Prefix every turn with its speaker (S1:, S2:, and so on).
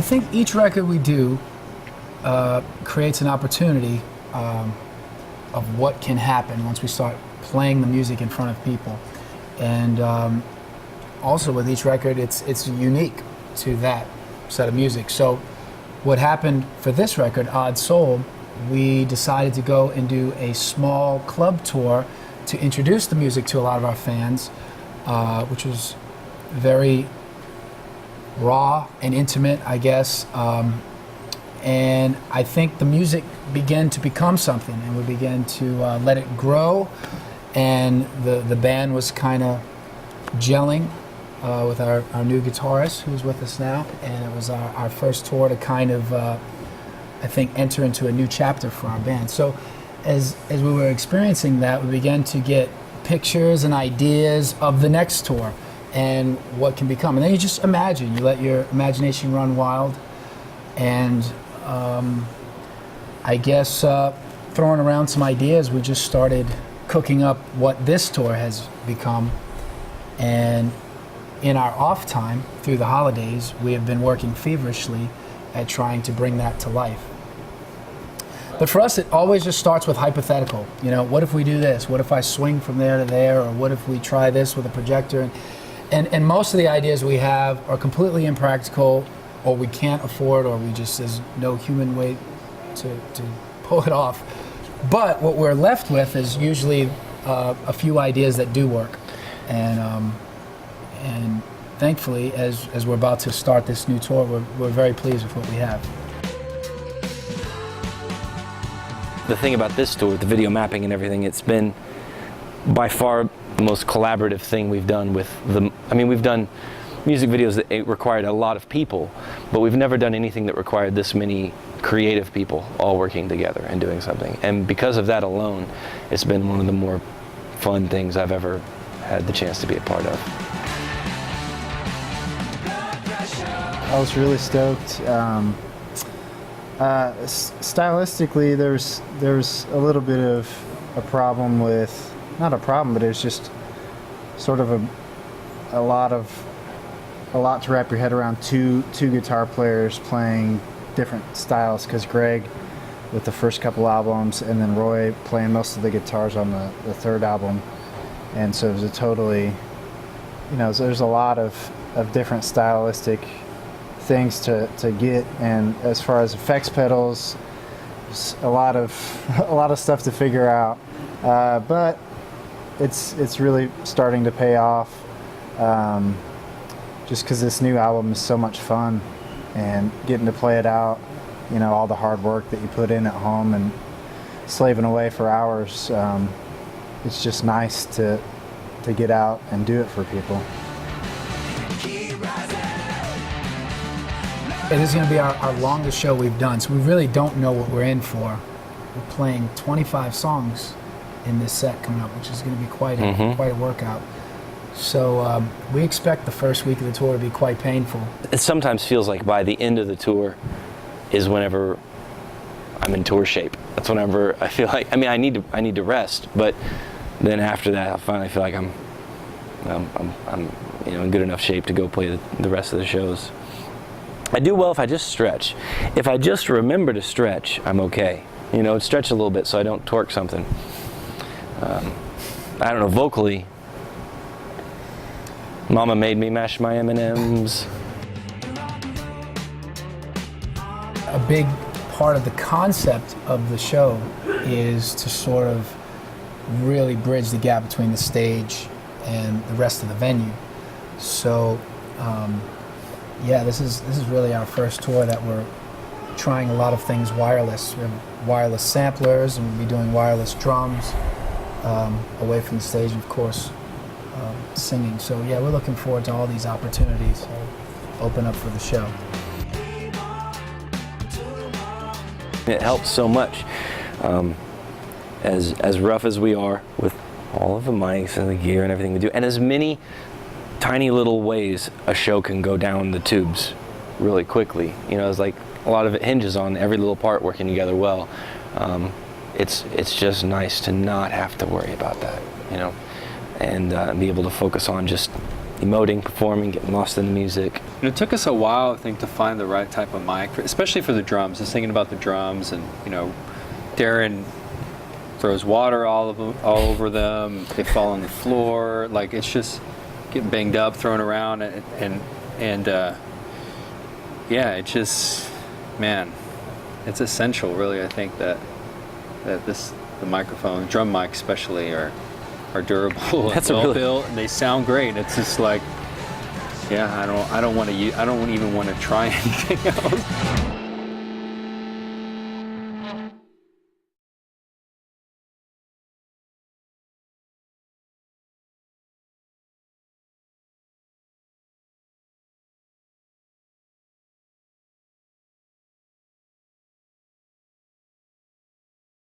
S1: think each record we do creates an opportunity of what can happen once we start playing the music in front of people. And also with each record, it's unique to that set of music. So what happened for this record, Odd Soul, we decided to go and do a small club tour to introduce the music to a lot of our fans, which was very raw and intimate, I guess. And I think the music began to become something, and we began to let it grow, and the band was kind of gelling with our new guitarist, who's with us now, and it was our first tour to kind of, I think, enter into a new chapter for our band. So as we were experiencing that, we began to get pictures and ideas of the next tour and what can become. And then you just imagine, you let your imagination run wild, and I guess throwing around some ideas, we just started cooking up what this tour has become. And in our off time, through the holidays, we have been working feverishly at trying to bring that to life. But for us, it always just starts with hypothetical. You know, what if we do this? What if I swing from there to there? Or what if we try this with a projector? And most of the ideas we have are completely impractical, or we can't afford, or we just, there's no human way to pull it off. But what we're left with is usually a few ideas that do work. And thankfully, as we're about to start this new tour, we're very pleased with what we have.
S2: The thing about this tour, the video mapping and everything, it's been by far the most collaborative thing we've done with the, I mean, we've done music videos that required a lot of people, but we've never done anything that required this many creative people all working together and doing something. And because of that alone, it's been one of the more fun things I've ever had the chance to be a part of.
S3: I was really stoked. Stylistically, there's a little bit of a problem with, not a problem, but it's just sort of a lot to wrap your head around. Two guitar players playing different styles, because Greg with the first couple albums, and then Roy playing most of the guitars on the third album. And so it was a totally, you know, there's a lot of different stylistic things to get, and as far as effects pedals, a lot of stuff to figure out, but it's really starting to pay off, just because this new album is so much fun, and getting to play it out, you know, all the hard work that you put in at home and slaving away for hours, it's just nice to get out and do it for people.
S1: It is going to be our longest show we've done, so we really don't know what we're in for. We're playing 25 songs in this set coming up, which is going to be quite a workout. So we expect the first week of the tour to be quite painful.
S2: It sometimes feels like by the end of the tour is whenever I'm in tour shape. That's whenever I feel like, I mean, I need to rest, but then after that, I'll finally feel like I'm you know, in good enough shape to go play the rest of the shows. I do well if I just stretch. If I just remember to stretch, I'm okay. You know, stretch a little bit so I don't torque something. I don't know, vocally, Mama made me mash my M&Ms.
S1: A big part of the concept of the show is to sort of really bridge the gap between the stage and the rest of the venue. So, yeah, this is really our first tour that we're trying a lot of things wireless. We have wireless samplers, and we'll be doing wireless drums away from the stage, and of course singing. So yeah, we're looking forward to all these opportunities to open up for the show.
S2: It helps so much, as rough as we are with all of the mics and the gear and everything we do, and as many tiny little ways a show can go down the tubes really quickly. You know, it's like a lot of it hinges on every little part working together well. It's just nice to not have to worry about that, you know, and be able to focus on just emoting, performing, getting lost in the music.
S4: And it took us a while, I think, to find the right type of mic, especially for the drums. Just thinking about the drums, and Darren throws water all over them. They fall on the floor. Like, it's just getting banged up, thrown around, and yeah, it just, man, it's essential, really. I think that the microphone, drum mic especially, are durable and well built, and they sound great. It's just like, yeah, I don't even want to try anything else.